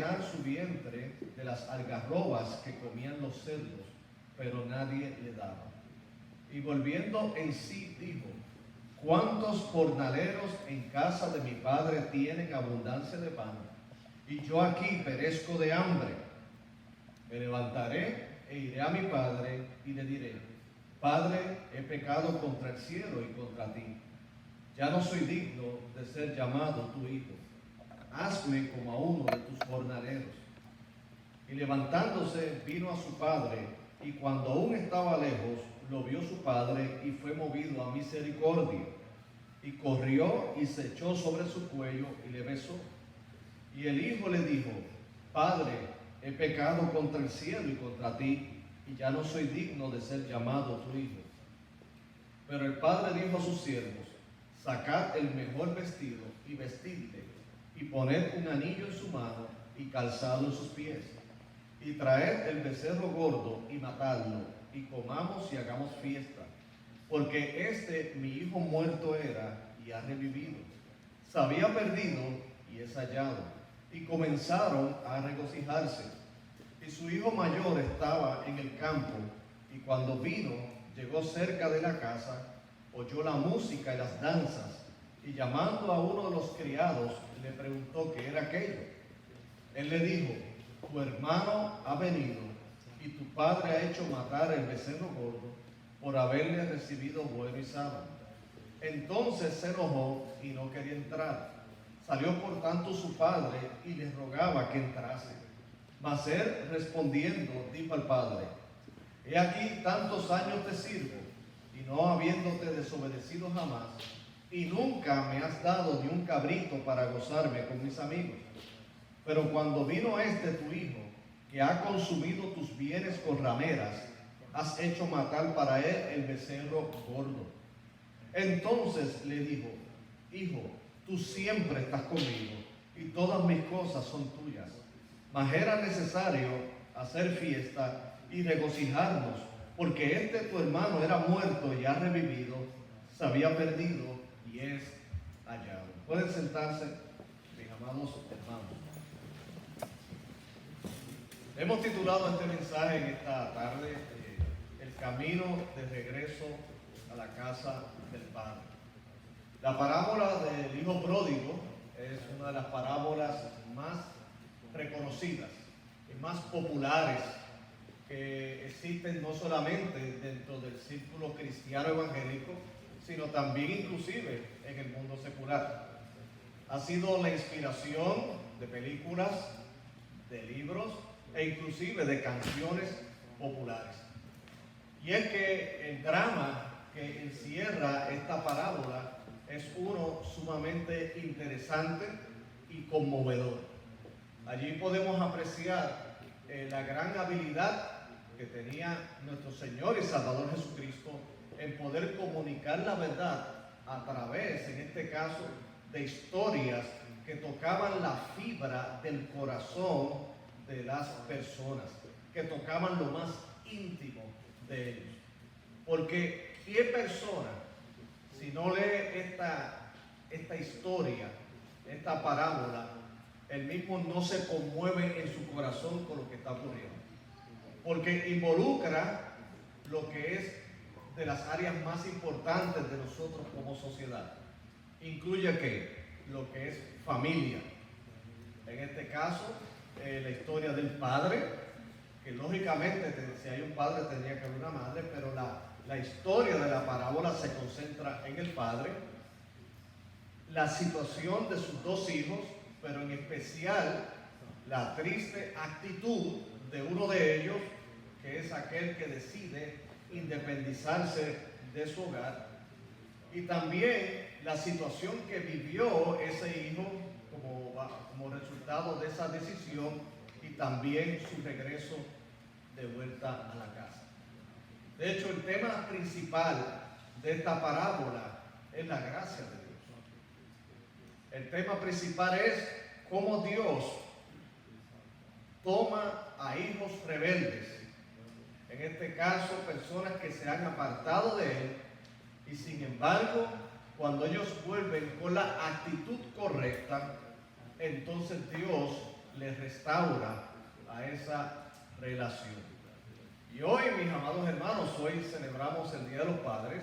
llenar su vientre de las algarrobas que comían los cerdos, pero nadie le daba. Y volviendo en sí dijo: ¿cuántos jornaleros en casa de mi padre tienen abundancia de pan? Y yo aquí perezco de hambre. Me levantaré e iré a mi padre y le diré: Padre, he pecado contra el cielo y contra ti. Ya no soy digno de ser llamado tu hijo. Hazme como a uno de tus jornaleros. Y levantándose vino a su padre, y cuando aún estaba lejos, lo vio su padre y fue movido a misericordia. Y corrió y se echó sobre su cuello y le besó. Y el hijo le dijo: Padre, he pecado contra el cielo y contra ti, y ya no soy digno de ser llamado tu hijo. Pero el padre dijo a sus siervos: Sacad el mejor vestido y vestidle, y poned un anillo en su mano y calzado en sus pies. Y traed el becerro gordo y matadlo, y comamos y hagamos fiesta. Porque mi hijo muerto era y ha revivido. Se había perdido y es hallado. Y comenzaron a regocijarse. Y su hijo mayor estaba en el campo, y cuando vino, llegó cerca de la casa, oyó la música y las danzas, y llamando a uno de los criados, le preguntó qué era aquello. Él le dijo: tu hermano ha venido, y tu padre ha hecho matar el becerro gordo, por haberle recibido bueno y sano. Entonces se enojó y no quería entrar. Salió por tanto su padre y le rogaba que entrase. Mas él respondiendo dijo al padre: he aquí tantos años te sirvo, y no habiéndote desobedecido jamás, y nunca me has dado ni un cabrito para gozarme con mis amigos. Pero cuando vino tu hijo, que ha consumido tus bienes con rameras, has hecho matar para él el becerro gordo. Entonces le dijo: hijo, tú siempre estás conmigo, y todas mis cosas son tuyas. Mas era necesario hacer fiesta y regocijarnos, porque tu hermano era muerto y ha revivido, se había perdido y es hallado. Pueden sentarse, mis amados hermanos. Hemos titulado este mensaje en esta tarde El camino de regreso a la casa del Padre. La parábola del hijo pródigo es una de las parábolas más reconocidas y más populares que existen no solamente dentro del círculo cristiano evangélico, sino también inclusive en el mundo secular. Ha sido la inspiración de películas, de libros e inclusive de canciones populares. Y es que el drama que encierra esta parábola es uno sumamente interesante y conmovedor. Allí podemos apreciar la gran habilidad que tenía nuestro Señor y Salvador Jesucristo en poder comunicar la verdad a través, en este caso, de historias que tocaban la fibra del corazón de las personas, que tocaban lo más íntimo de ellos. Porque ¿qué persona, si no lee esta historia, esta parábola, él mismo no se conmueve en su corazón con lo que está ocurriendo? Porque involucra lo que es de las áreas más importantes de nosotros como sociedad. Incluye ¿qué? Lo que es familia. En este caso, la historia del padre, que lógicamente si hay un padre tendría que haber una madre, pero la historia de la parábola se concentra en el padre, la situación de sus dos hijos, pero en especial la triste actitud de uno de ellos, que es aquel que decide independizarse de su hogar, y también la situación que vivió ese hijo como resultado de esa decisión, y también su regreso de vuelta a la casa. De hecho, el tema principal de esta parábola es la gracia de Dios. El tema principal es cómo Dios toma a hijos rebeldes, en este caso personas que se han apartado de Él, y sin embargo, cuando ellos vuelven con la actitud correcta, entonces Dios le restaura a esa relación. Y hoy, mis amados hermanos, hoy celebramos el Día de los Padres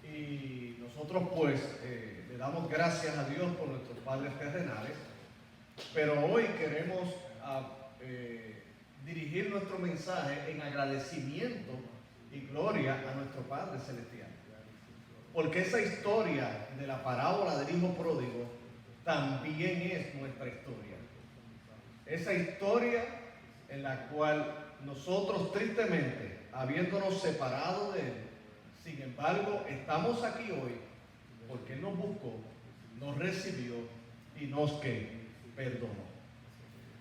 y nosotros pues le damos gracias a Dios por nuestros padres terrenales, pero hoy queremos dirigir nuestro mensaje en agradecimiento y gloria a nuestro Padre Celestial. Porque esa historia de la parábola del Hijo Pródigo también es nuestra historia. Esa historia en la cual nosotros tristemente, habiéndonos separado de Él, sin embargo, estamos aquí hoy porque Él nos buscó, nos recibió y nos perdonó.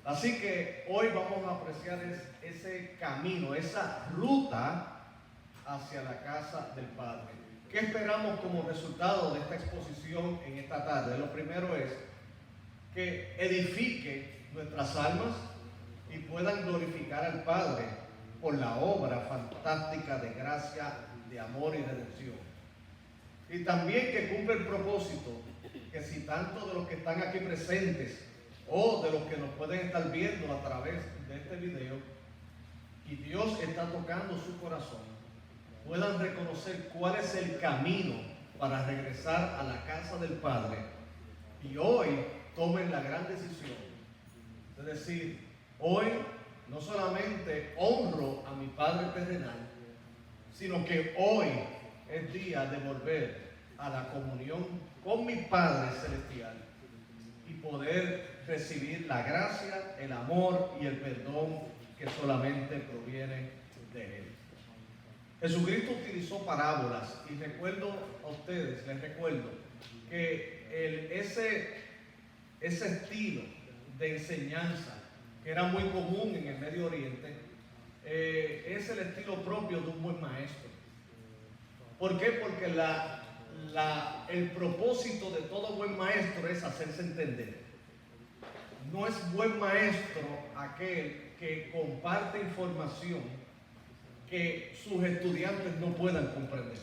Así que hoy vamos a apreciar ese camino, esa ruta hacia la casa del Padre. ¿Qué esperamos como resultado de esta exposición en esta tarde? Lo primero es que edifique nuestras almas y puedan glorificar al Padre por la obra fantástica de gracia, de amor y redención. Y también que cumpla el propósito que si tanto de los que están aquí presentes o de los que nos pueden estar viendo a través de este video, y Dios está tocando su corazón, puedan reconocer cuál es el camino para regresar a la casa del Padre y hoy tomen la gran decisión de decir: hoy no solamente honro a mi Padre terrenal, sino que hoy es día de volver a la comunión con mi Padre celestial y poder recibir la gracia, el amor y el perdón que solamente proviene de Él. Jesucristo utilizó parábolas y recuerdo a ustedes, les recuerdo que ese estilo de enseñanza que era muy común en el Medio Oriente es el estilo propio de un buen maestro. ¿Por qué? Porque el propósito de todo buen maestro es hacerse entender. No es buen maestro aquel que comparte información que sus estudiantes no puedan comprender.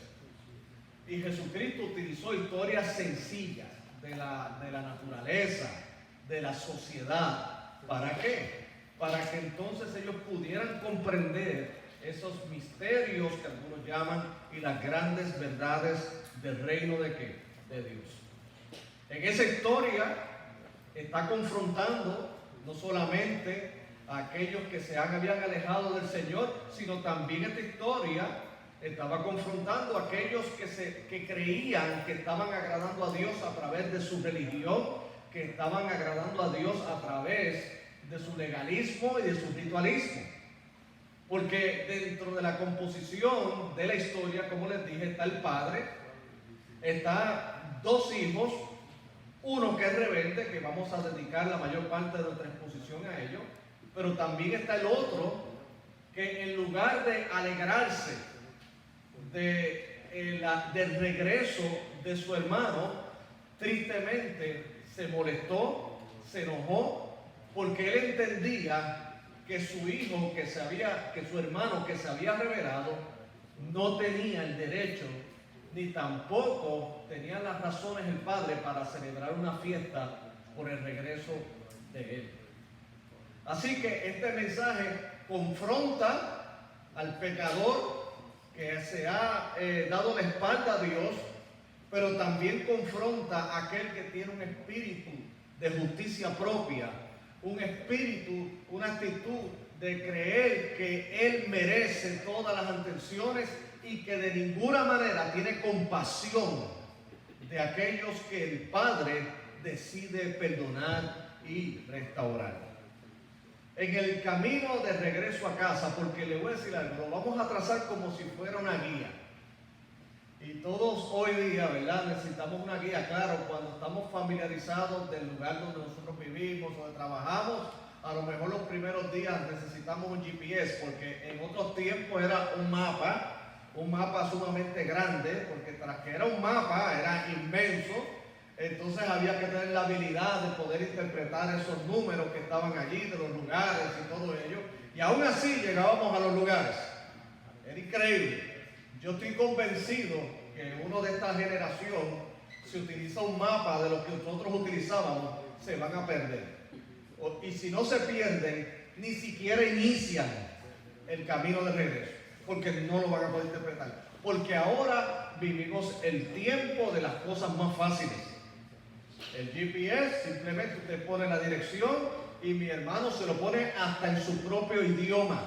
Y Jesucristo utilizó historias sencillas de la naturaleza, de la sociedad. ¿Para qué? Para que entonces ellos pudieran comprender esos misterios que algunos llaman y las grandes verdades del reino de ¿qué? De Dios. En esa historia está confrontando no solamente a aquellos que se habían alejado del Señor, sino también esta historia estaba confrontando a aquellos que creían que estaban agradando a Dios a través de su religión, que estaban agradando a Dios a través de su legalismo y de su ritualismo. Porque dentro de la composición de la historia, como les dije, está el padre, está dos hijos, uno que es rebelde, que vamos a dedicar la mayor parte de nuestra exposición a ello, pero también está el otro que en lugar de alegrarse del regreso de su hermano, tristemente se molestó, se enojó, porque él entendía que su hijo, que su hermano que se había revelado, no tenía el derecho, ni tampoco tenía las razones el padre para celebrar una fiesta por el regreso de él. Así que este mensaje confronta al pecador que se ha dado la espalda a Dios, pero también confronta a aquel que tiene un espíritu de justicia propia, un espíritu, una actitud de creer que Él merece todas las atenciones y que de ninguna manera tiene compasión de aquellos que el Padre decide perdonar y restaurar. En el camino de regreso a casa, porque le voy a decir algo, lo vamos a trazar como si fuera una guía. Y todos hoy día, ¿verdad? Necesitamos una guía, claro, cuando estamos familiarizados del lugar donde nosotros vivimos, donde trabajamos, a lo mejor los primeros días necesitamos un GPS, porque en otros tiempos era un mapa sumamente grande, porque tras que era un mapa, era inmenso, entonces había que tener la habilidad de poder interpretar esos números que estaban allí, de los lugares y todo ello, y aún así llegábamos a los lugares. Era increíble. Yo estoy convencido que uno de esta generación, si utiliza un mapa de lo que nosotros utilizábamos, se van a perder. Y si no se pierden, ni siquiera inician el camino de regreso, porque no lo van a poder interpretar. Porque ahora vivimos el tiempo de las cosas más fáciles. El GPS, simplemente usted pone la dirección y mi hermano se lo pone hasta en su propio idioma.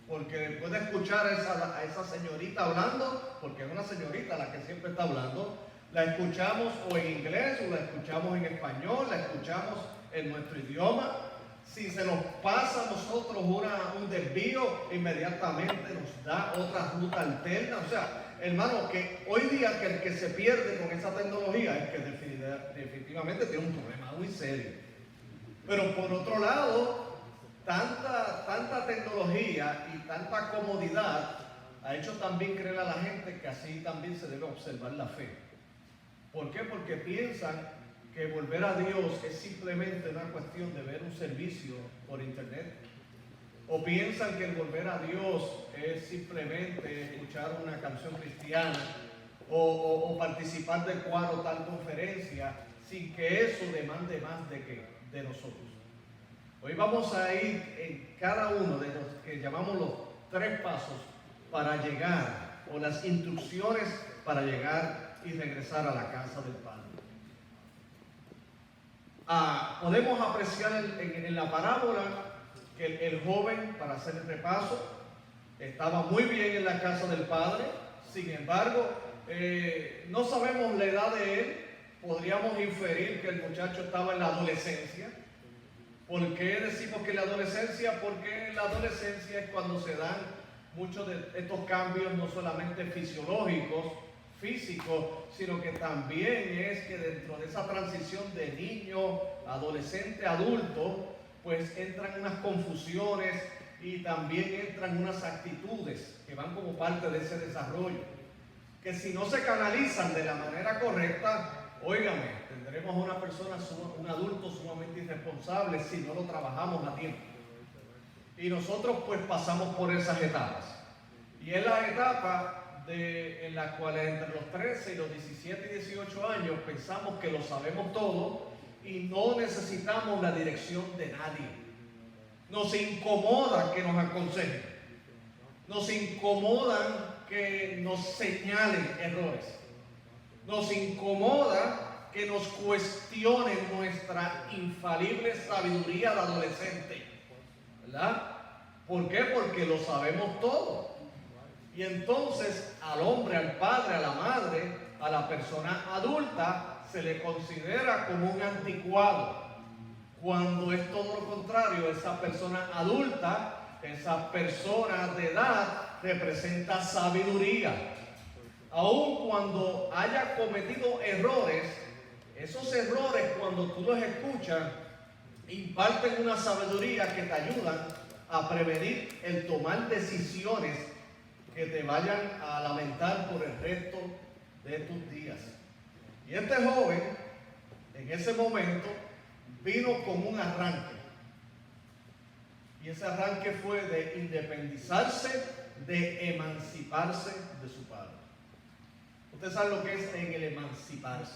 Porque después de escuchar a esa señorita hablando, porque es una señorita la que siempre está hablando, la escuchamos o en inglés o la escuchamos en español, la escuchamos en nuestro idioma. Si se nos pasa a nosotros un desvío, inmediatamente nos da otra ruta alterna. O sea, hermano, que hoy día que el que se pierde con esa tecnología es que definitivamente tiene un problema muy serio. Pero por otro lado, tanta tecnología y tanta comodidad ha hecho también creer a la gente que así también se debe observar la fe. ¿Por qué? Porque piensan que volver a Dios es simplemente una cuestión de ver un servicio por internet. O piensan que el volver a Dios es simplemente escuchar una canción cristiana o participar de cual o tal conferencia, sin que eso demande más de nosotros. Hoy vamos a ir en cada uno de los que llamamos los 3 pasos para llegar, o las instrucciones para llegar y regresar a la casa del Padre. Podemos apreciar en la parábola que el joven, para hacer el repaso, estaba muy bien en la casa del Padre. Sin embargo, no sabemos la edad de él. Podríamos inferir que el muchacho estaba en la adolescencia. ¿Por qué decimos que en la adolescencia? Porque en la adolescencia es cuando se dan muchos de estos cambios, no solamente fisiológicos, físicos, sino que también es que dentro de esa transición de niño, adolescente, adulto, pues entran unas confusiones y también entran unas actitudes que van como parte de ese desarrollo, que si no se canalizan de la manera correcta, óigame, tendremos una persona, un adulto sumamente irresponsable si no lo trabajamos a tiempo. Y nosotros pues pasamos por esas etapas. Y es la etapa en las cuales entre los 13 y los 17 y 18 años pensamos que lo sabemos todo y no necesitamos la dirección de nadie. Nos incomoda que nos aconsejen. Nos incomodan que nos señalen errores. Nos incomoda que nos cuestionen nuestra infalible sabiduría de adolescente. ¿Verdad? ¿Por qué? Porque lo sabemos todo. Y entonces al hombre, al padre, a la madre, a la persona adulta, se le considera como un anticuado. Cuando es todo lo contrario, esa persona adulta, esa persona de edad, representa sabiduría. Aun cuando haya cometido errores, esos errores cuando tú los escuchas, imparten una sabiduría que te ayudan a prevenir el tomar decisiones que te vayan a lamentar por el resto de tus días. Y este joven, en ese momento, vino con un arranque. Y ese arranque fue de independizarse, de emanciparse de su padre. Usted sabe lo que es en el emanciparse.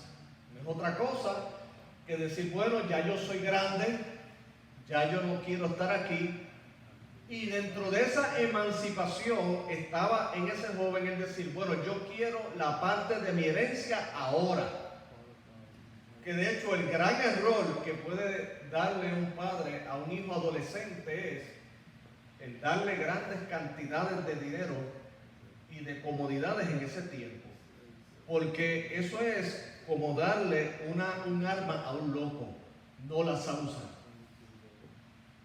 No es otra cosa que decir, bueno, ya yo soy grande, ya yo no quiero estar aquí. Y dentro de esa emancipación estaba en ese joven el decir, bueno, yo quiero la parte de mi herencia ahora. Que de hecho el gran error que puede darle un padre a un hijo adolescente es el darle grandes cantidades de dinero y de comodidades en ese tiempo. Porque eso es como darle un arma a un loco, no la sabe usar.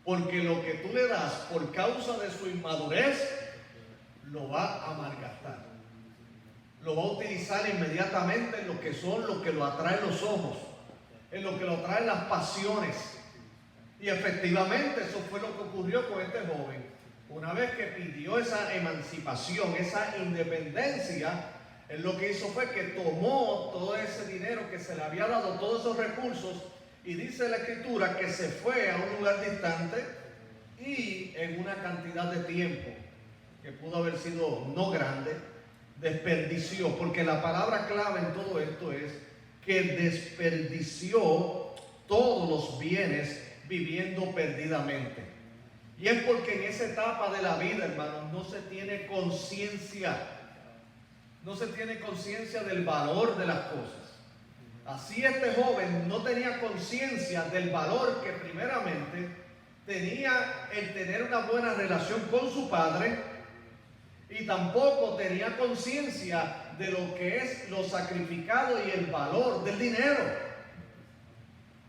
Porque lo que tú le das por causa de su inmadurez, lo va a malgastar. Lo va a utilizar inmediatamente en lo que lo atraen los ojos, en lo que lo atraen las pasiones. Y efectivamente eso fue lo que ocurrió con este joven. Una vez que pidió esa emancipación, esa independencia, él lo que hizo fue que tomó todo ese dinero que se le había dado, todos esos recursos, y dice la Escritura que se fue a un lugar distante y en una cantidad de tiempo que pudo haber sido no grande, desperdició, porque la palabra clave en todo esto es que desperdició todos los bienes viviendo perdidamente. Y es porque en esa etapa de la vida, hermanos, no se tiene conciencia. No se tiene conciencia del valor de las cosas. Así este joven no tenía conciencia del valor que primeramente tenía el tener una buena relación con su padre, y tampoco tenía conciencia de lo que es lo sacrificado y el valor del dinero.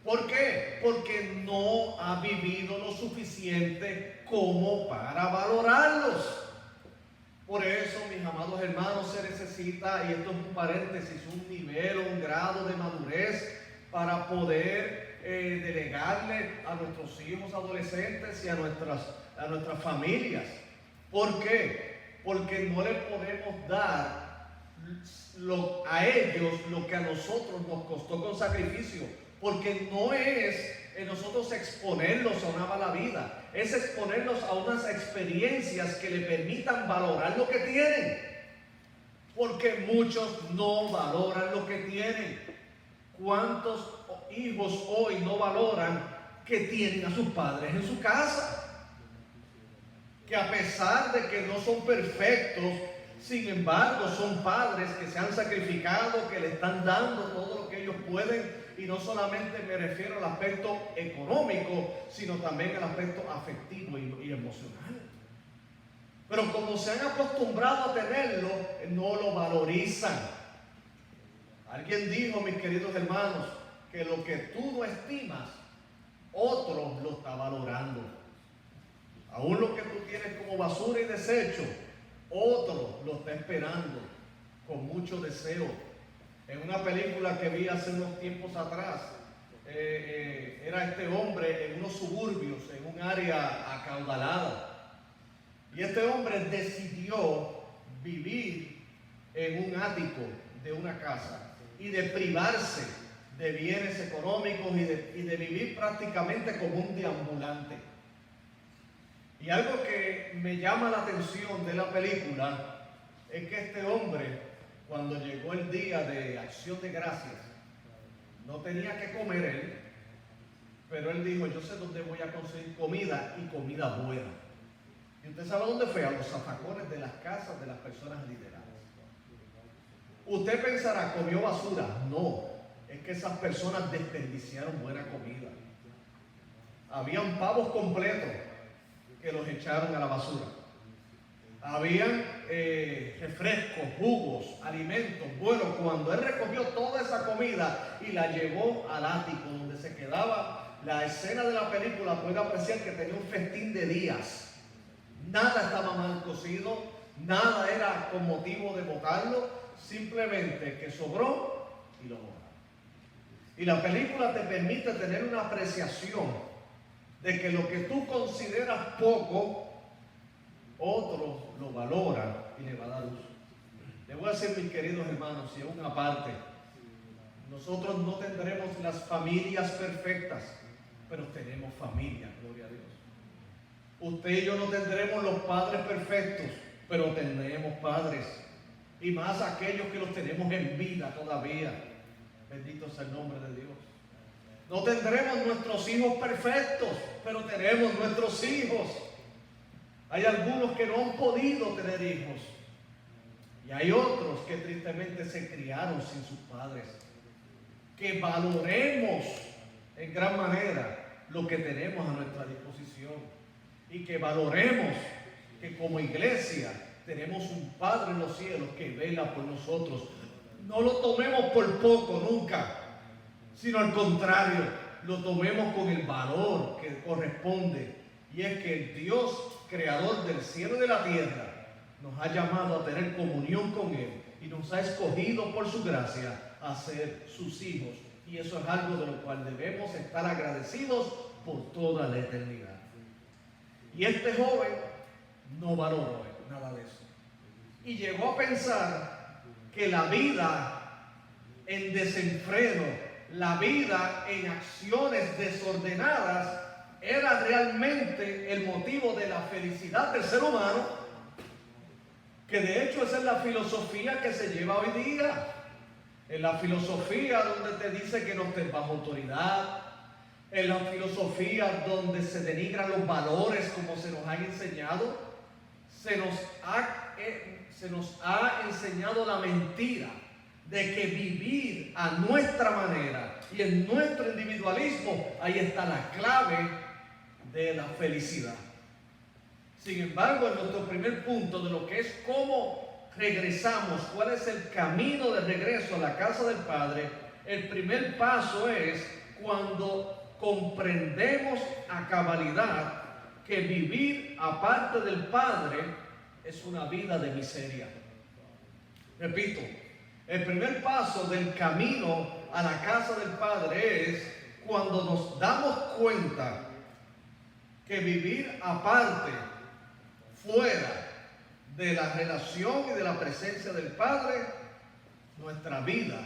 ¿Por qué? Porque no ha vivido lo suficiente como para valorarlos. Por eso, mis amados hermanos, se necesita, y esto es un paréntesis, un nivel, un grado de madurez para poder delegarle a nuestros hijos adolescentes y a nuestras familias. ¿Por qué? Porque no le podemos dar a ellos lo que a nosotros nos costó con sacrificio. Porque no es nosotros exponerlos a una mala vida, es exponerlos a unas experiencias que le permitan valorar lo que tienen. Porque muchos no valoran lo que tienen. ¿Cuántos hijos hoy no valoran que tienen a sus padres en su casa? Que a pesar de que no son perfectos, sin embargo son padres que se han sacrificado, que le están dando todo lo que ellos pueden. Y no solamente me refiero al aspecto económico, sino también al aspecto afectivo y emocional. Pero como se han acostumbrado a tenerlo, no lo valorizan. Alguien dijo, mis queridos hermanos, que lo que tú no estimas, otro lo está valorando. Aún lo que tú tienes como basura y desecho, otro lo está esperando con mucho deseo. En una película que vi hace unos tiempos atrás, era este hombre en unos suburbios, en un área acaudalada. Y este hombre decidió vivir en un ático de una casa y de privarse de bienes económicos y de vivir prácticamente como un deambulante. Y algo que me llama la atención de la película es que este hombre, cuando llegó el día de acción de gracias, no tenía que comer él, pero él dijo, yo sé dónde voy a conseguir comida, y comida buena. ¿Y usted sabe dónde fue? A los zafacones de las casas de las personas lideradas. Usted pensará, ¿comió basura? No, es que esas personas desperdiciaron buena comida. Habían pavos completos que los echaron a la basura. Habían refrescos, jugos, alimentos. Bueno, cuando él recogió toda esa comida y la llevó al ático donde se quedaba, la escena de la película puede apreciar que tenía un festín de días. Nada estaba mal cocido, nada era con motivo de botarlo, simplemente que sobró y lo botaron. Y la película te permite tener una apreciación de que lo que tú consideras poco, otros lo valoran y le va a dar uso. Le voy a decir, mis queridos hermanos, y aún aparte, nosotros no tendremos las familias perfectas, pero tenemos familia, gloria a Dios. Usted y yo no tendremos los padres perfectos, pero tenemos padres, y más aquellos que los tenemos en vida todavía. Bendito sea el nombre de Dios. No tendremos nuestros hijos perfectos, pero tenemos nuestros hijos. Hay algunos que no han podido tener hijos, y hay otros que tristemente se criaron sin sus padres. Que valoremos en gran manera lo que tenemos a nuestra disposición, y que valoremos que como iglesia tenemos un Padre en los cielos que vela por nosotros. No lo tomemos por poco nunca, sino al contrario, lo tomemos con el valor que corresponde, y es que el Dios creador del cielo y de la tierra nos ha llamado a tener comunión con Él y nos ha escogido por su gracia a ser sus hijos, y eso es algo de lo cual debemos estar agradecidos por toda la eternidad. Y este joven no valoró nada de eso y llegó a pensar que la vida en desenfreno, la vida en acciones desordenadas, era realmente el motivo de la felicidad del ser humano, que de hecho esa es la filosofía que se lleva hoy día. En la filosofía donde te dice que no estés bajo autoridad, en la filosofía donde se denigran los valores como se nos han enseñado. Se nos ha enseñado la mentira de que vivir a nuestra manera y en nuestro individualismo, ahí está la clave de la felicidad. Sin embargo, en nuestro primer punto de lo que es cómo regresamos, cuál es el camino de regreso a la casa del Padre, el primer paso es cuando comprendemos a cabalidad que vivir aparte del Padre es una vida de miseria. Repito, el primer paso del camino a la casa del Padre es cuando nos damos cuenta que vivir aparte, fuera de la relación y de la presencia del Padre, nuestra vida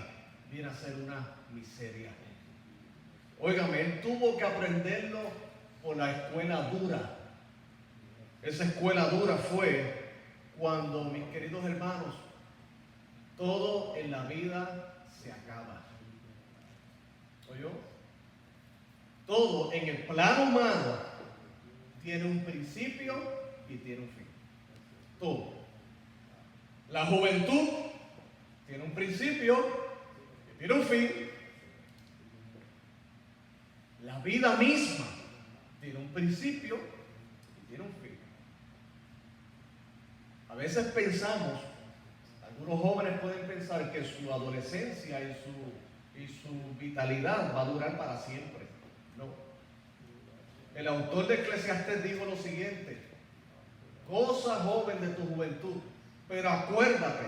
viene a ser una miseria. Óigame, él tuvo que aprenderlo por la escuela dura. Esa escuela dura fue cuando, mis queridos hermanos, todo en la vida se acaba. ¿Oyó? Todo en el plano humano tiene un principio y tiene un fin. Todo. La juventud tiene un principio y tiene un fin. La vida misma tiene un principio y tiene un fin. A veces pensamos, algunos jóvenes pueden pensar que su adolescencia y su vitalidad va a durar para siempre. No. El autor de Eclesiastés dijo lo siguiente: goza, joven, de tu juventud, pero acuérdate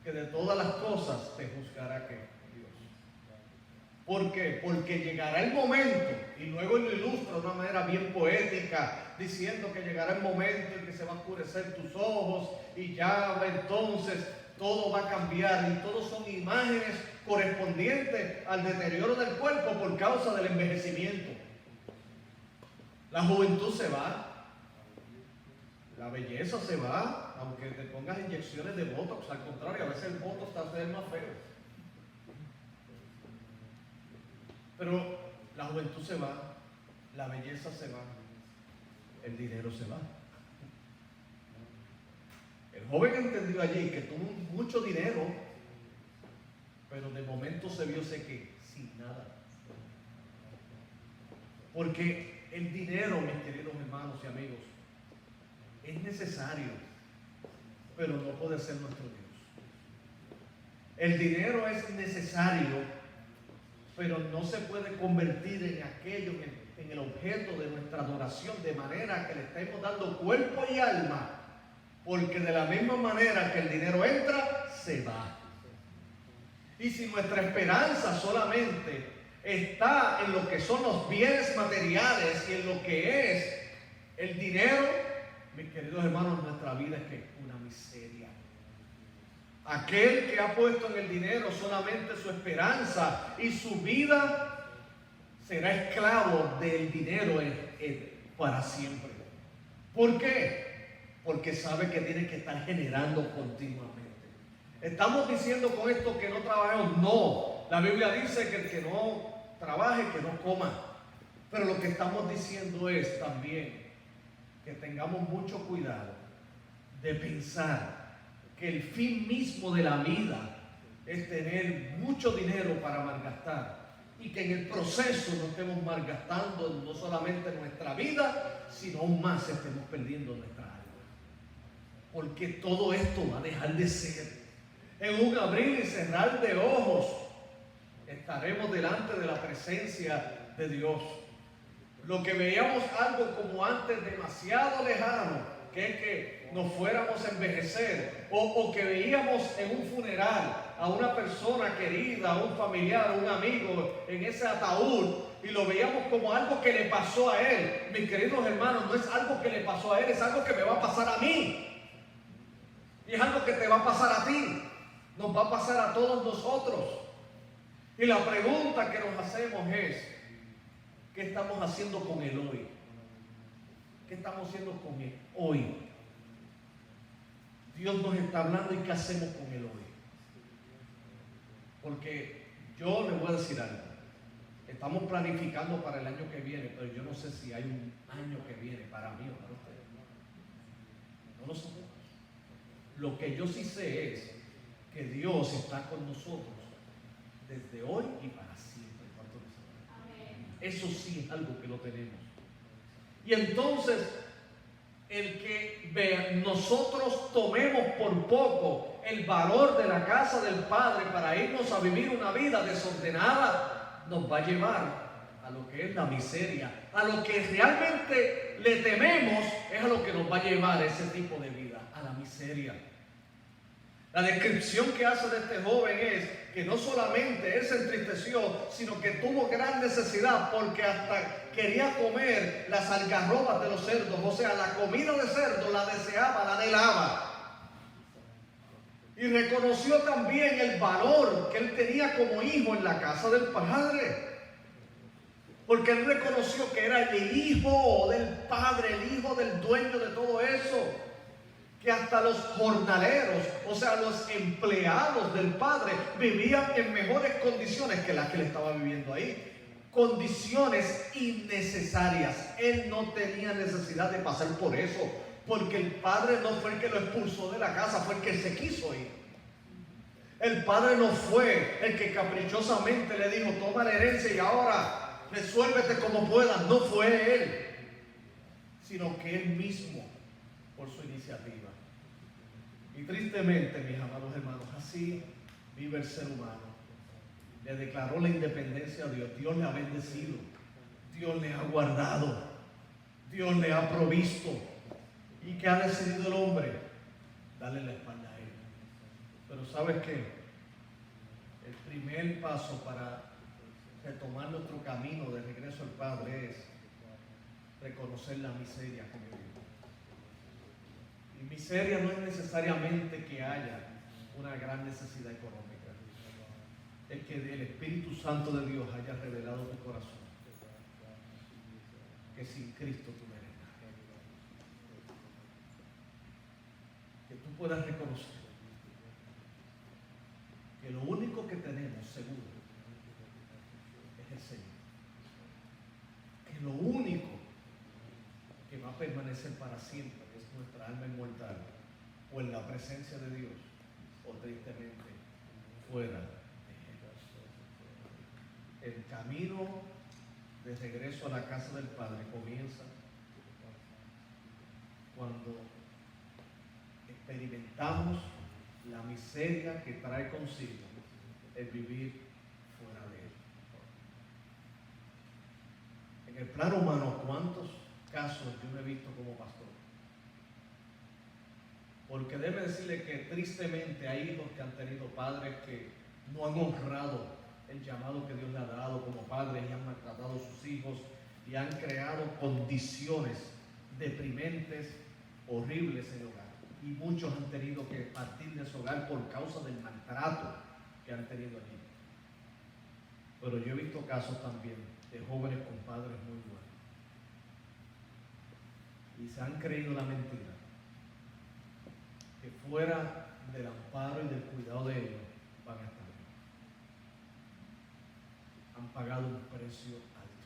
que de todas las cosas te juzgará que Dios. ¿Por qué? Porque llegará el momento, y luego lo ilustra de una manera bien poética, diciendo que llegará el momento en que se va a oscurecer tus ojos y ya entonces todo va a cambiar, y todos son imágenes correspondientes al deterioro del cuerpo por causa del envejecimiento. La juventud se va, la belleza se va, aunque te pongas inyecciones de botox. Al contrario, a veces el botox te hace más feo. Pero la juventud se va, la belleza se va, el dinero se va. El joven entendió allí que tuvo mucho dinero, pero de momento se vio sin nada. Porque el dinero, mis queridos hermanos y amigos, es necesario, pero no puede ser nuestro Dios. El dinero es necesario, pero no se puede convertir en aquello, en el objeto de nuestra adoración, de manera que le estemos dando cuerpo y alma, porque de la misma manera que el dinero entra, se va. Y si nuestra esperanza solamente está en lo que son los bienes materiales y en lo que es el dinero, mis queridos hermanos, nuestra vida es una miseria. Aquel que ha puesto en el dinero solamente su esperanza y su vida será esclavo del dinero para siempre. ¿Por qué? Porque sabe que tiene que estar generando continuamente. ¿Estamos diciendo con esto que no trabajemos? No. La Biblia dice que el que no trabaje, que no coma. Pero lo que estamos diciendo es también que tengamos mucho cuidado de pensar que el fin mismo de la vida es tener mucho dinero para malgastar, y que en el proceso no estemos malgastando no solamente nuestra vida, sino aún más estemos perdiendo nuestra alma. Porque todo esto va a dejar de ser. En un abrir y cerrar de ojos estaremos delante de la presencia de Dios. Lo que veíamos algo como antes demasiado lejano, que es que nos fuéramos a envejecer, o que veíamos en un funeral a una persona querida, a un familiar, a un amigo en ese ataúd, y lo veíamos como algo que le pasó a él. Mis queridos hermanos, no es algo que le pasó a él, es algo que me va a pasar a mí. Y es algo que te va a pasar a ti. Nos va a pasar a todos nosotros. Y la pregunta que nos hacemos es: ¿qué estamos haciendo con el hoy? ¿Qué estamos haciendo con el hoy? Dios nos está hablando, y ¿qué hacemos con el hoy? Porque yo le voy a decir algo. Estamos planificando para el año que viene, pero yo no sé si hay un año que viene para mí o para ustedes. No lo sabemos. Lo que yo sí sé es que Dios está con nosotros desde hoy y para siempre. ¿Cuánto lo saben? Eso sí es algo que lo tenemos. Y entonces, el que nosotros tomemos por poco el valor de la casa del Padre para irnos a vivir una vida desordenada, nos va a llevar a lo que es la miseria. A lo que realmente le tememos es a lo que nos va a llevar ese tipo de vida, a la miseria. La descripción que hace de este joven es que no solamente él se entristeció, sino que tuvo gran necesidad porque hasta quería comer las algarrobas de los cerdos. O sea, la comida de cerdo la deseaba, la anhelaba. Y reconoció también el valor que él tenía como hijo en la casa del Padre. Porque él reconoció que era el hijo del Padre, el hijo del dueño de todo eso. Que hasta los jornaleros, o sea, los empleados del Padre, vivían en mejores condiciones que las que él estaba viviendo ahí. Condiciones innecesarias. Él no tenía necesidad de pasar por eso, porque el Padre no fue el que lo expulsó de la casa, fue el que se quiso ir. El Padre no fue el que caprichosamente le dijo, toma la herencia y ahora resuélvete como puedas. No fue él, sino que él mismo, por su iniciativa. Y tristemente, mis amados hermanos, así vive el ser humano. Le declaró la independencia a Dios. Dios le ha bendecido. Dios le ha guardado. Dios le ha provisto. ¿Y qué ha decidido el hombre? Darle la espalda a él. Pero ¿sabes qué? El primer paso para retomar nuestro camino de regreso al Padre es reconocer la miseria que vivimos. Y miseria no es necesariamente que haya una gran necesidad económica. Es que el Espíritu Santo de Dios haya revelado tu corazón que sin Cristo tú no eres nada. Que tú puedas reconocer que lo único que tenemos seguro es el Señor. Que lo único que va a permanecer para siempre es nuestra alma inmortal, o en la presencia de Dios, o tristemente fuera de Él. El camino de regreso a la casa del Padre comienza cuando experimentamos la miseria que trae consigo el vivir fuera de Él. En el plano humano, ¿cuántos casos yo no he visto como pastor? Porque déjeme decirle que tristemente hay hijos que han tenido padres que no han honrado el llamado que Dios le ha dado como padres y han maltratado a sus hijos y han creado condiciones deprimentes, horribles en el hogar. Y muchos han tenido que partir de su hogar por causa del maltrato que han tenido allí. Pero yo he visto casos también de jóvenes con padres muy buenos. Y se han creído la mentira que fuera del amparo y del cuidado de ellos van a estar bien. Han pagado un precio alto.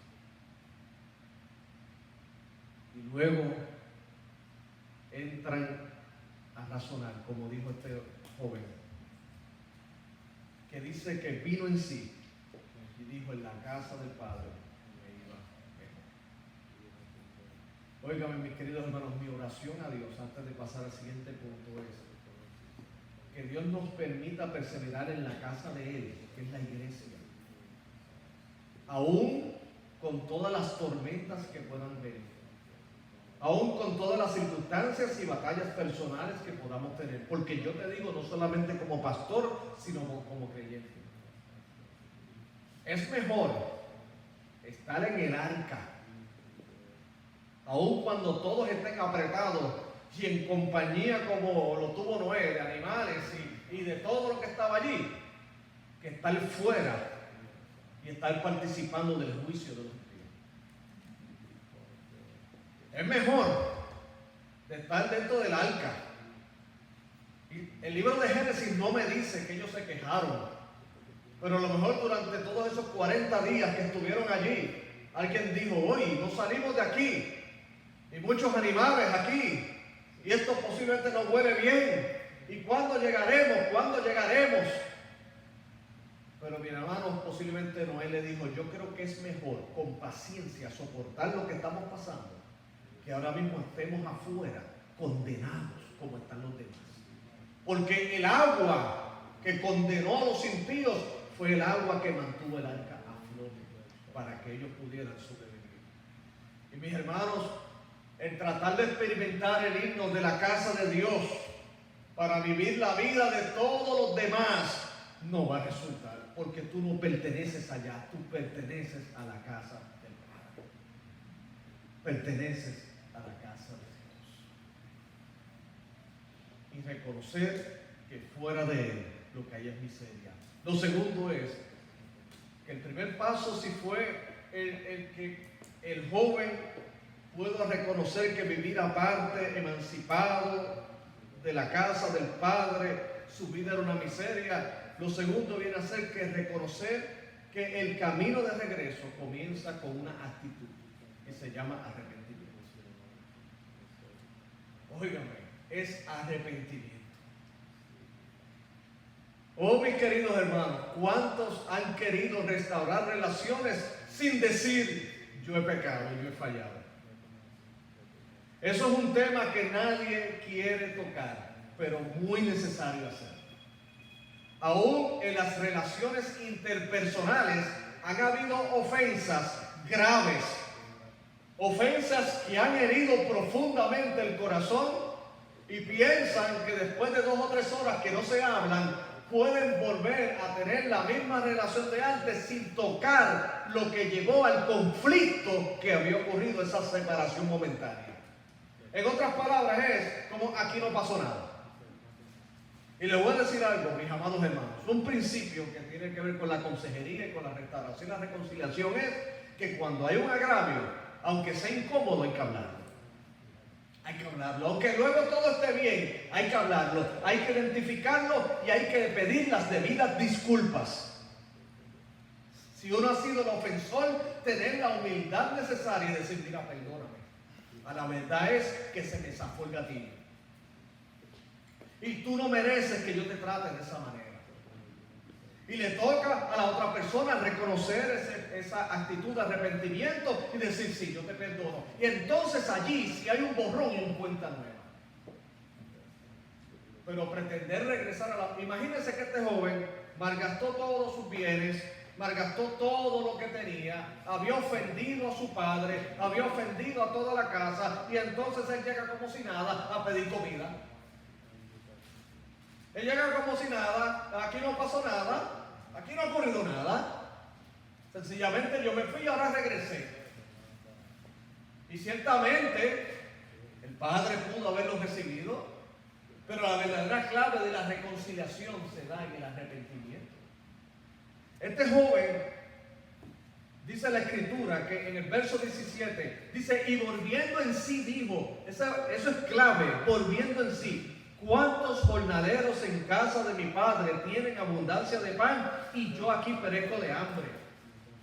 Y luego entran a razonar, como dijo este joven, que dice que vino en sí y dijo: en la casa del Padre me iba mejor. Óigame, mis queridos hermanos, mi oración a Dios antes de pasar al siguiente punto es que Dios nos permita perseverar en la casa de Él, que es la iglesia, aún con todas las tormentas que puedan venir, aún con todas las circunstancias y batallas personales que podamos tener, porque yo te digo, no solamente como pastor, sino como creyente, es mejor estar en el arca, aún cuando todos estén apretados y en compañía como lo tuvo Noé, de animales y de todo lo que estaba allí, que estar fuera y estar participando del juicio de los impíos. Es mejor de estar dentro del arca. Y el libro de Génesis no me dice que ellos se quejaron Pero a lo mejor durante todos esos 40 días que estuvieron allí, alguien dijo, hoy no salimos de aquí. Y muchos animales aquí. Y esto posiblemente no huele bien. ¿Y cuándo llegaremos? ¿Cuándo llegaremos? Pero mi hermano, posiblemente Noé le dijo, yo creo que es mejor con paciencia soportar lo que estamos pasando, que ahora mismo estemos afuera condenados como están los demás. Porque el agua que condenó a los impíos fue el agua que mantuvo el arca a flote para que ellos pudieran sobrevivir. Y mis hermanos, el tratar de experimentar el himno de la casa de Dios para vivir la vida de todos los demás no va a resultar, porque tú no perteneces allá, tú perteneces a la casa del Padre. Perteneces a la casa de Dios. Y reconocer que fuera de Él lo que hay es miseria. Lo segundo es que el primer paso sí fue el que el joven pueda reconocer que vivir aparte, emancipado de la casa del Padre, su vida era una miseria. Lo segundo viene a ser que reconocer que el camino de regreso comienza con una actitud que se llama arrepentimiento. Óigame, es arrepentimiento. Oh, mis queridos hermanos, ¿cuántos han querido restaurar relaciones sin decir yo he pecado, yo he fallado? Eso es un tema que nadie quiere tocar, pero muy necesario hacer. Aún en las relaciones interpersonales han habido ofensas graves, ofensas que han herido profundamente el corazón y piensan que después de 2 o 3 horas que no se hablan, pueden volver a tener la misma relación de antes sin tocar lo que llevó al conflicto que había ocurrido, esa separación momentánea. En otras palabras es como aquí no pasó nada. Y les voy a decir algo, mis amados hermanos. Un principio que tiene que ver con la consejería y con la restauración y la reconciliación es que cuando hay un agravio, aunque sea incómodo, hay que hablarlo. Hay que hablarlo. Aunque luego todo esté bien, hay que hablarlo. Hay que identificarlo y hay que pedir las debidas disculpas. Si uno ha sido el ofensor, tener la humildad necesaria y decir, mira, perdóname. A la verdad es que se me zafó el gatillo. Y tú no mereces que yo te trate de esa manera. Y le toca a la otra persona reconocer esa actitud de arrepentimiento y decir, sí, yo te perdono. Y entonces allí, si hay un borrón y un cuenta nueva. Pero pretender regresar a la... Imagínense que este joven malgastó todos sus bienes, malgastó todo lo que tenía, había ofendido a su padre, había ofendido a toda la casa, y entonces él llega como si nada a pedir comida. Él llega como si nada, aquí no pasó nada, aquí no ha ocurrido nada. Sencillamente yo me fui y ahora regresé. Y ciertamente el padre pudo haberlo recibido, pero la verdadera clave de la reconciliación se da en el arrepentimiento. Este joven, dice la escritura que en el verso 17, dice, y volviendo en sí dijo, eso es clave, volviendo en sí. ¿Cuántos jornaleros en casa de mi padre tienen abundancia de pan y yo aquí perezco de hambre?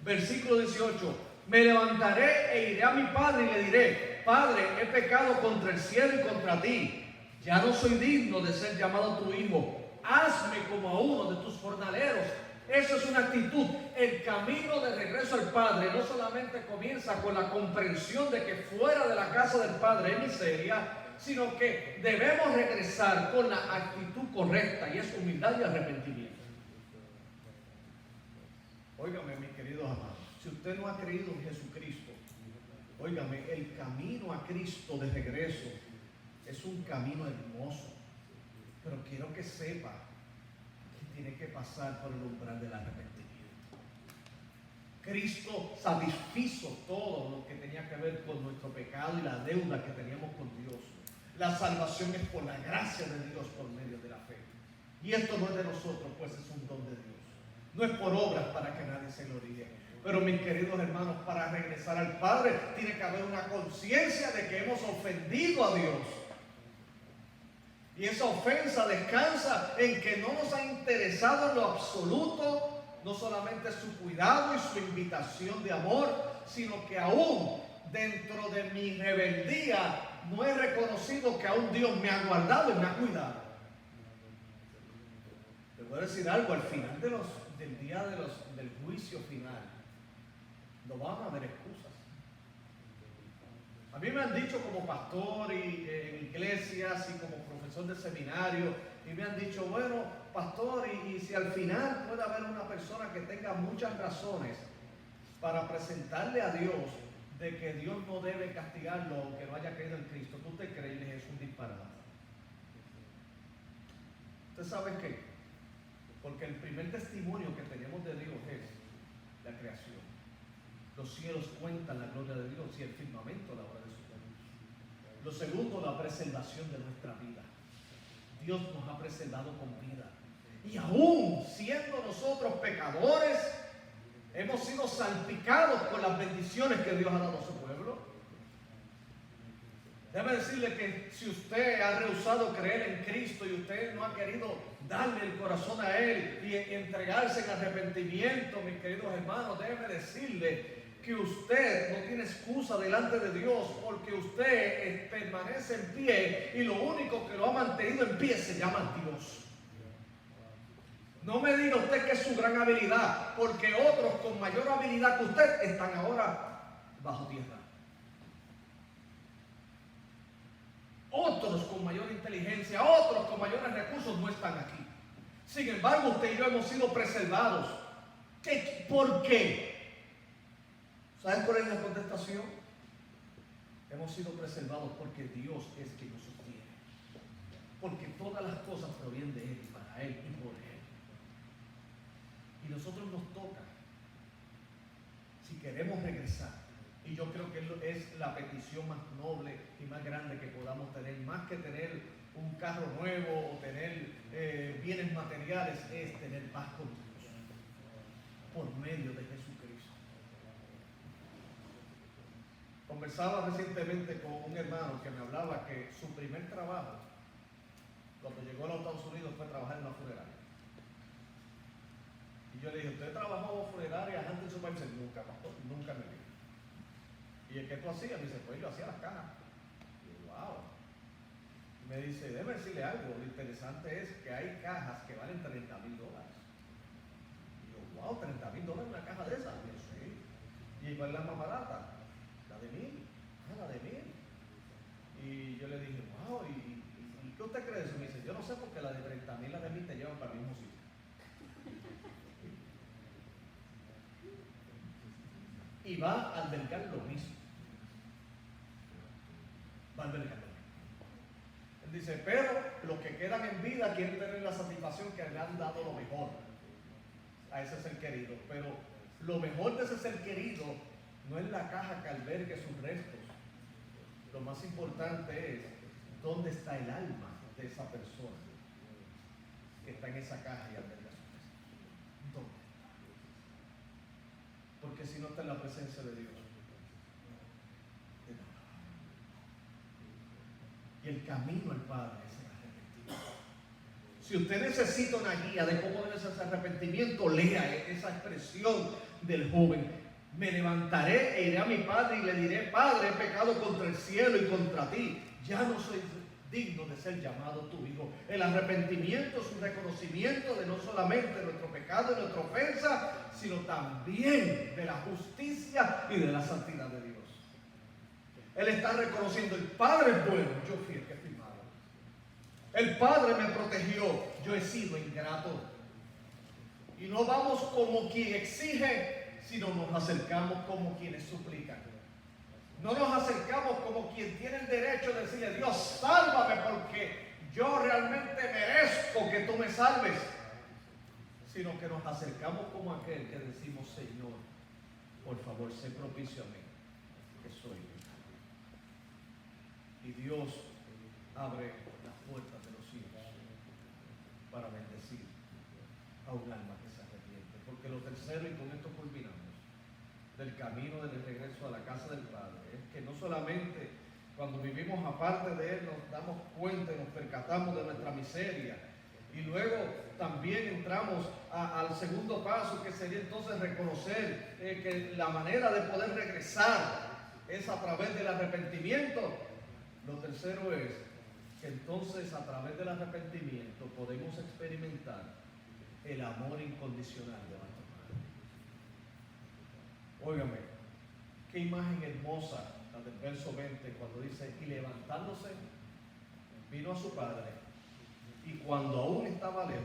Versículo 18. Me levantaré e iré a mi padre y le diré, Padre, he pecado contra el cielo y contra ti. Ya no soy digno de ser llamado tu hijo. Hazme como a uno de tus jornaleros. Eso es una actitud. El camino de regreso al Padre no solamente comienza con la comprensión de que fuera de la casa del Padre hay miseria, sino que debemos regresar con la actitud correcta, y es humildad y arrepentimiento. Óigame, mis queridos amados, si usted no ha creído en Jesucristo, óigame, el camino a Cristo de regreso es un camino hermoso, pero quiero que sepa que tiene que pasar por el umbral del arrepentimiento. Cristo satisfizo todo lo que tenía que ver con nuestro pecado y la deuda que teníamos con Dios. La salvación es por la gracia de Dios por medio de la fe. Y esto no es de nosotros, pues es un don de Dios. No es por obras para que nadie se gloríe. Pero mis queridos hermanos, para regresar al Padre tiene que haber una conciencia de que hemos ofendido a Dios. Y esa ofensa descansa en que no nos ha interesado en lo absoluto no solamente su cuidado y su invitación de amor, sino que aún dentro de mi rebeldía no he reconocido que aún Dios me ha guardado y me ha cuidado. Le voy a decir algo, al final del día del juicio final, no van a haber excusas. A mí me han dicho como pastor y en iglesias y como profesor de seminario, y me han dicho, bueno, pastor, y si al final puede haber una persona que tenga muchas razones para presentarle a Dios de que Dios no debe castigarlo aunque no haya creído en Cristo, ¿tú te crees? Es un disparate. ¿Usted sabe qué? Porque el primer testimonio que tenemos de Dios es la creación. Los cielos cuentan la gloria de Dios y el firmamento la obra de su mano. Lo segundo, la preservación de nuestra vida. Dios nos ha preservado con vida. Y aún siendo nosotros pecadores, hemos sido salpicados por las bendiciones que Dios ha dado a su pueblo. Déjame decirle que si usted ha rehusado creer en Cristo y usted no ha querido darle el corazón a Él y entregarse en arrepentimiento, mis queridos hermanos, déjeme decirle que usted no tiene excusa delante de Dios, porque usted permanece en pie y lo único que lo ha mantenido en pie se llama Dios. No me diga usted que es su gran habilidad, porque otros con mayor habilidad que usted están ahora bajo tierra. Otros con mayor inteligencia, otros con mayores recursos no están aquí. Sin embargo, usted y yo hemos sido preservados. ¿Por qué? ¿Saben cuál es la contestación? Hemos sido preservados porque Dios es quien nos sostiene. Porque todas las cosas provienen de Él y para Él y por Él. Y nosotros nos toca, si queremos regresar, y yo creo que es la petición más noble y más grande que podamos tener, más que tener un carro nuevo o tener bienes materiales, es tener paz con Dios por medio de Jesucristo. Conversaba recientemente con un hermano que me hablaba que su primer trabajo, cuando llegó a los Estados Unidos, fue trabajar en una funeraria. Y yo le dije, ¿usted trabajó en funeraria antes de su país? Nunca, pastor, nunca me vi. ¿Y el que tú hacías? Me dice, pues yo hacía las cajas. Y yo, wow. Y me dice, déjeme decirle algo, lo interesante es que hay cajas que valen $30,000. Y yo, wow, $30,000 una caja de esas. Y yo, sí. ¿Y cuál es la más barata? La de 1,000. Ah, la de 1,000. Y yo le dije, wow, ¿y qué usted cree de eso? Me dice, yo no sé porque la de 30,000 y la de 1,000 te llevan para el mismo sitio. Y va a albergar lo mismo. Va a albergar lo mismo. Él dice, pero los que quedan en vida quieren tener la satisfacción que le han dado lo mejor a ese ser querido. Pero lo mejor de ese ser querido no es la caja que albergue sus restos. Lo más importante es dónde está el alma de esa persona que está en esa caja y alberga sus restos. ¿Dónde? Porque si no está en la presencia de Dios, de nada. Y el camino al Padre es el arrepentimiento. Si usted necesita una guía de cómo debe ser ese arrepentimiento, lea esa expresión del joven. Me levantaré e iré a mi padre y le diré, Padre, he pecado contra el cielo y contra ti. Ya no soy digno de ser llamado tu hijo. El arrepentimiento es un reconocimiento de no solamente nuestro pecado y nuestra ofensa, sino también de la justicia y de la santidad de Dios. Él está reconociendo, el Padre es bueno, yo fui el que fui malo. El Padre me protegió, yo he sido ingrato. Y no vamos como quien exige, sino nos acercamos como quienes suplican. No nos acercamos como quien tiene el derecho de decirle, Dios, sálvame porque yo realmente merezco que tú me salves. Sino que nos acercamos como aquel que decimos, Señor, por favor, sé propicio a mí, que soy pecador. Y Dios abre las puertas de los cielos para bendecir a un alma que se arrepiente. Porque lo tercero, y con esto culminamos, del camino del regreso a la casa del Padre, es que no solamente cuando vivimos aparte de Él nos damos cuenta y nos percatamos de nuestra miseria Y luego también entramos al segundo paso, que sería entonces reconocer que la manera de poder regresar es a través del arrepentimiento. Lo tercero es que entonces a través del arrepentimiento podemos experimentar el amor incondicional de nuestro Padre. Óigame, qué imagen hermosa la del verso 20 cuando dice: y levantándose vino a su padre, y cuando aún estaba lejos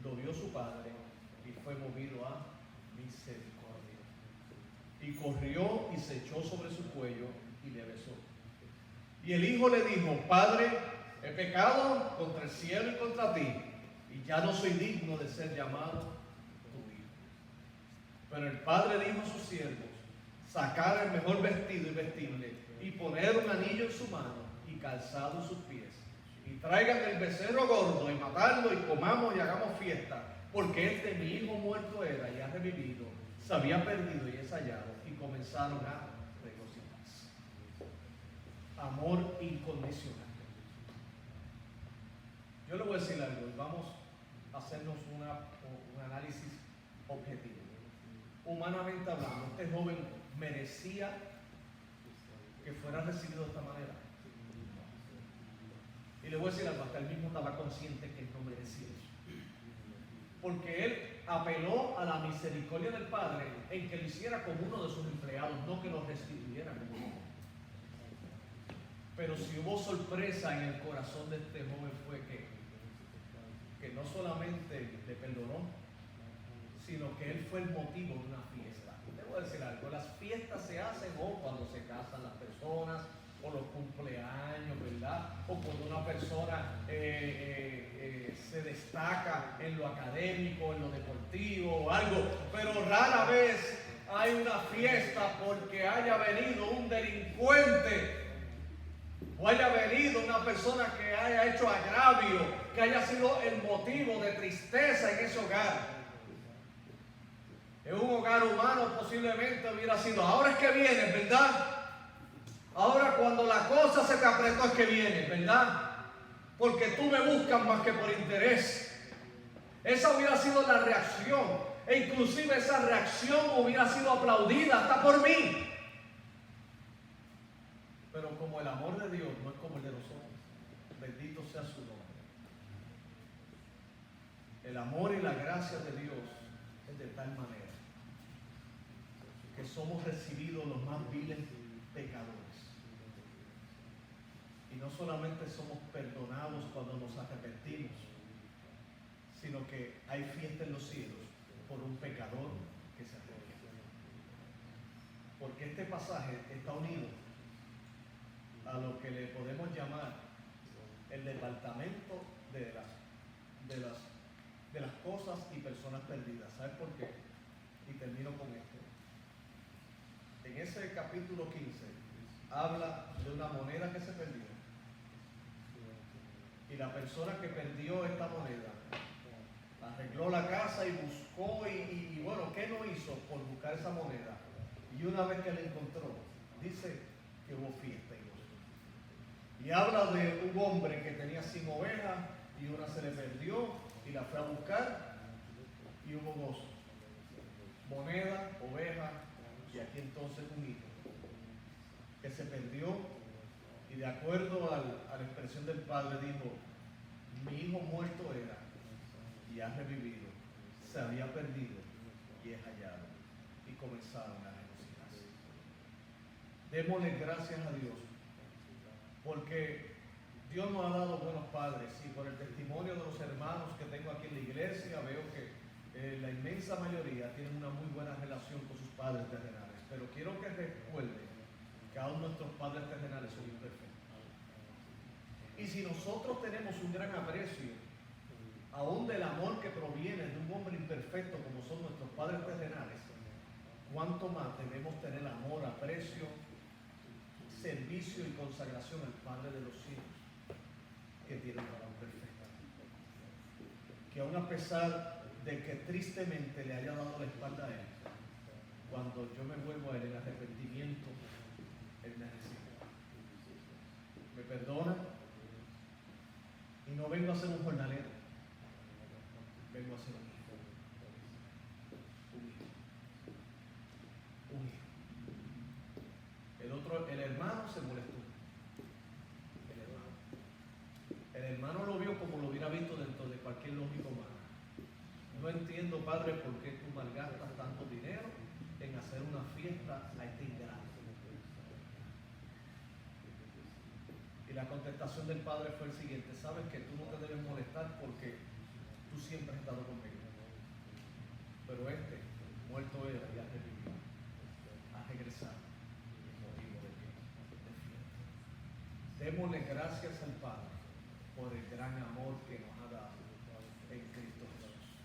lo vio su padre y fue movido a misericordia, y corrió y se echó sobre su cuello y le besó. Y el hijo le dijo: Padre, he pecado contra el cielo y contra ti, y ya no soy digno de ser llamado tu hijo. Pero el padre dijo a sus siervos: sacar el mejor vestido y vestirle, y poner un anillo en su mano y calzado en sus pies, y traigan el becerro gordo y matarlo, y comamos y hagamos fiesta, porque este mi hijo muerto era y ha revivido, se había perdido y es hallado. Y comenzaron a regocijarse. Amor incondicional. Yo le voy a decir algo y vamos a hacernos un análisis objetivo. Humanamente hablando, este joven merecía que fuera recibido de esta manera. Y le voy a decir algo, hasta él mismo estaba consciente que él no merecía eso. Porque él apeló a la misericordia del Padre en que lo hiciera como uno de sus empleados, no que lo restituyera como uno. Pero si hubo sorpresa en el corazón de este joven fue que no solamente le perdonó, sino que él fue el motivo de una fiesta. Le voy a decir algo, las fiestas se hacen o cuando se casan las personas, o los cumpleaños, ¿verdad? O cuando una persona se destaca en lo académico, en lo deportivo o algo, pero rara vez hay una fiesta porque haya venido un delincuente o haya venido una persona que haya hecho agravio, que haya sido el motivo de tristeza en ese hogar. En un hogar humano posiblemente hubiera sido: ahora es que vienes, ¿verdad? Ahora cuando la cosa se te apretó es que vienes, ¿verdad? Porque tú me buscas más que por interés. Esa hubiera sido la reacción. E inclusive esa reacción hubiera sido aplaudida hasta por mí. Pero como el amor de Dios no es como el de los hombres, bendito sea su nombre. El amor y la gracia de Dios es de tal manera que somos recibidos los más viles pecadores. Y no solamente somos perdonados cuando nos arrepentimos, sino que hay fiesta en los cielos por un pecador que se arrepiente. Porque este pasaje está unido a lo que le podemos llamar el departamento de las cosas y personas perdidas. ¿Sabes por qué? Y termino con esto. En ese capítulo 15 habla de una moneda que se perdió. Y la persona que perdió esta moneda arregló la casa y buscó y bueno, ¿qué no hizo por buscar esa moneda? Y una vez que la encontró, dice que hubo fiesta y gozo. Y habla de un hombre que tenía 100 ovejas y una se le perdió y la fue a buscar y hubo gozo. Moneda, oveja y aquí entonces un hijo que se perdió y de acuerdo a la expresión del padre dijo: mi hijo muerto era y ha revivido, se había perdido y es hallado. Y comenzaron a regocijarse. Démosle gracias a Dios porque Dios nos ha dado buenos padres, y por el testimonio de los hermanos que tengo aquí en la iglesia veo que la inmensa mayoría tienen una muy buena relación con sus padres terrenales. Pero quiero que recuerden que aún nuestros padres terrenales son imperfectos. Y si nosotros tenemos un gran aprecio aún del amor que proviene de un hombre imperfecto como son nuestros padres terrenales, cuánto más debemos tener amor, aprecio, servicio y consagración al Padre de los cielos, que tiene un varón perfecto, que aún a pesar de que tristemente le haya dado la espalda a él, cuando yo me vuelvo a él en arrepentimiento, él me recibe, me perdona, y no vengo a ser un jornalero, cualquier lógica humana. No entiendo, Padre, por qué tú malgastas tanto dinero en hacer una fiesta a este ingrato. Y la contestación del Padre fue el siguiente: sabes que tú no te debes molestar porque tú siempre has estado conmigo. Pero este, muerto era y ha revivido, ha regresado en motivo de fiesta. Démosle gracias al Padre por el gran amor que nos ha dado en Cristo Jesús.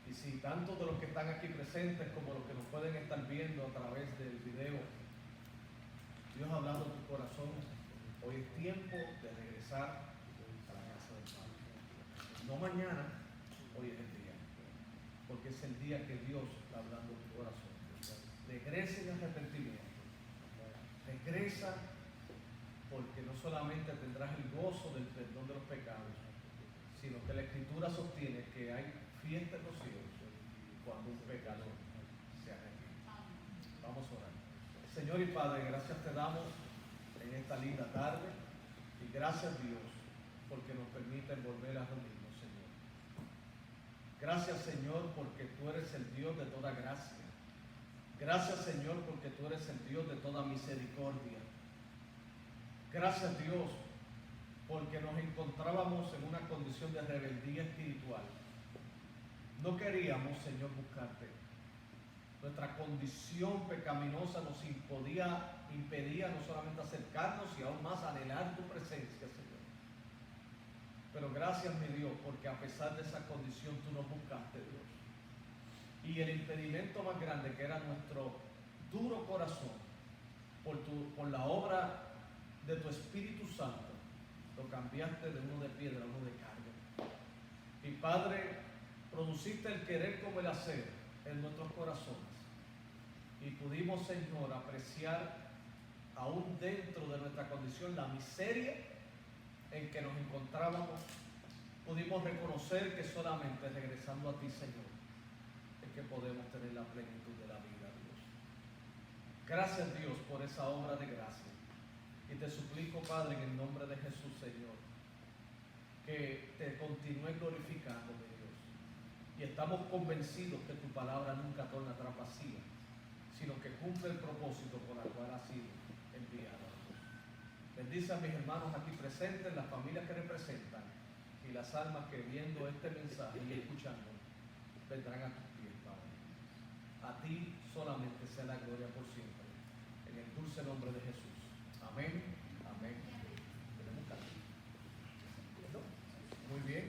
Y si tanto de los que están aquí presentes como los que nos pueden estar viendo a través del video, Dios ha hablado a tu corazón, hoy es tiempo de regresar a la casa del Padre. No mañana, hoy es el día, porque es el día que Dios está hablando a tu corazón. Regresa en arrepentimiento, regresa, porque no solamente tendrás el gozo del perdón de los pecados, sino que la Escritura sostiene que hay fiesta en los cielos cuando un pecador se arrepiente. Vamos a orar. Señor y Padre, gracias te damos en esta linda tarde, y gracias, Dios, porque nos permiten volver a reunirnos, Señor. Gracias, Señor, porque tú eres el Dios de toda gracia. Gracias, Señor, porque tú eres el Dios de toda misericordia. Gracias, Dios, porque nos encontrábamos en una condición de rebeldía espiritual. No queríamos, Señor, buscarte. Nuestra condición pecaminosa nos impedía no solamente acercarnos y aún más anhelar tu presencia, Señor. Pero gracias, mi Dios, porque a pesar de esa condición tú nos buscaste, Dios. Y el impedimento más grande, que era nuestro duro corazón, por la obra de tu Espíritu Santo, lo cambiaste de uno de piedra a uno de carne. Y Padre, produciste el querer como el hacer en nuestros corazones. Y pudimos, Señor, apreciar aún dentro de nuestra condición la miseria en que nos encontrábamos. Pudimos reconocer que solamente regresando a ti, Señor, es que podemos tener la plenitud de la vida, Dios. Gracias, Dios, por esa obra de gracia. Y te suplico, Padre, en el nombre de Jesús, Señor, que te continúe glorificando, mi Dios. Y estamos convencidos que tu palabra nunca torna atrás vacía, sino que cumple el propósito por el cual ha sido enviada. Bendice a mis hermanos aquí presentes, las familias que representan, y las almas que viendo este mensaje y escuchando vendrán a tus pies, Padre. A ti solamente sea la gloria por siempre, en el dulce nombre de Jesús. Amén, amén. ¿Tenemos canto? Muy bien.